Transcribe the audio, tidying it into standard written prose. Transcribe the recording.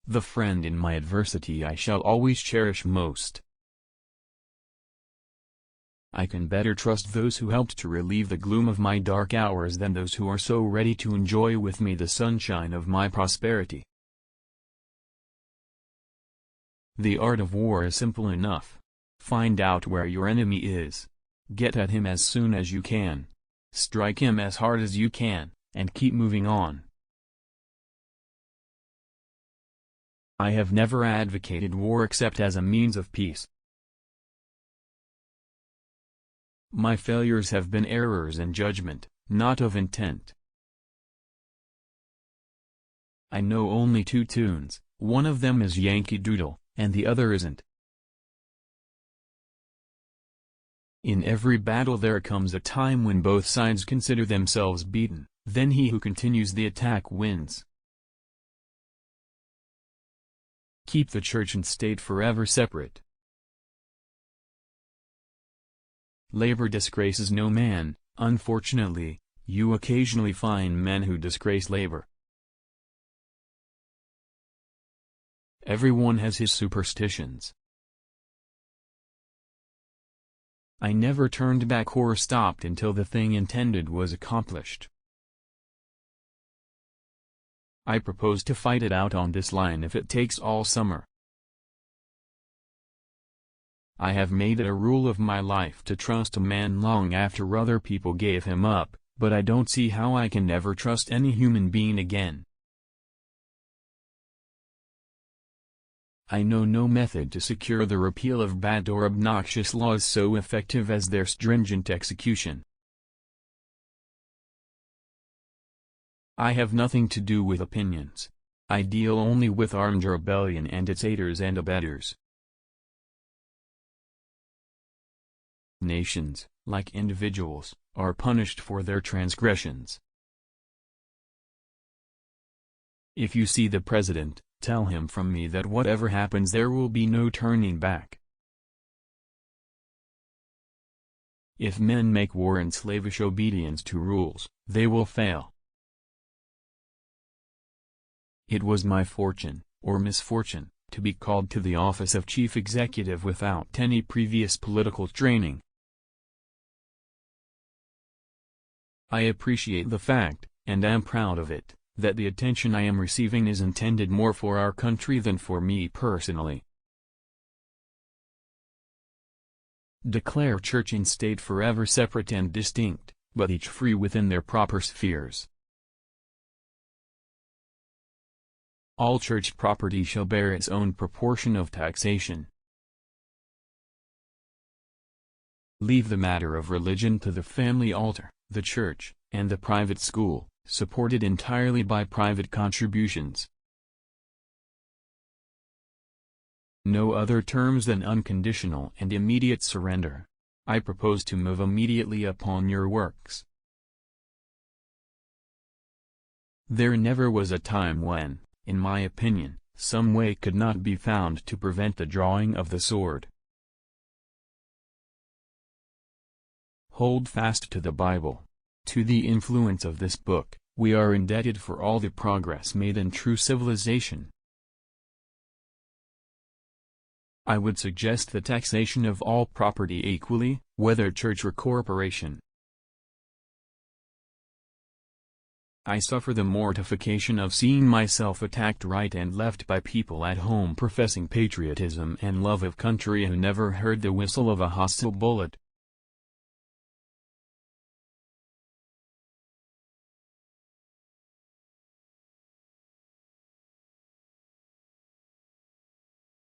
the friend in my adversity I shall always cherish most. I can better trust those who helped to relieve the gloom of my dark hours than those who are so ready to enjoy with me the sunshine of my prosperity. The art of war is simple enough. Find out where your enemy is. Get at him as soon as you can. Strike him as hard as you can, and keep moving on. I have never advocated war except as a means of peace. My failures have been errors in judgment, not of intent. I know only two tunes, one of them is Yankee Doodle, and the other isn't. In every battle there comes a time when both sides consider themselves beaten, then he who continues the attack wins. Keep the church and state forever separate. Labor disgraces no man. Unfortunately, you occasionally find men who disgrace labor. Everyone has his superstitions. I never turned back or stopped until the thing intended was accomplished. I propose to fight it out on this line if it takes all summer. I have made it a rule of my life to trust a man long after other people gave him up, but I don't see how I can ever trust any human being again. I know no method to secure the repeal of bad or obnoxious laws so effective as their stringent execution. I have nothing to do with opinions. I deal only with armed rebellion and its aiders and abettors. Nations, like individuals, are punished for their transgressions. If you see the president, tell him from me that whatever happens there will be no turning back. If men make war in slavish obedience to rules, they will fail. It was my fortune, or misfortune, to be called to the office of chief executive without any previous political training. I appreciate the fact, and am proud of it, that the attention I am receiving is intended more for our country than for me personally. Declare church and state forever separate and distinct, but each free within their proper spheres. All church property shall bear its own proportion of taxation. Leave the matter of religion to the family altar, the church, and the private school, supported entirely by private contributions. No other terms than unconditional and immediate surrender. I propose to move immediately upon your works. There never was a time when, in my opinion, some way could not be found to prevent the drawing of the sword. Hold fast to the Bible. To the influence of this book, we are indebted for all the progress made in true civilization. I would suggest the taxation of all property equally, whether church or corporation. I suffer the mortification of seeing myself attacked right and left by people at home professing patriotism and love of country who never heard the whistle of a hostile bullet.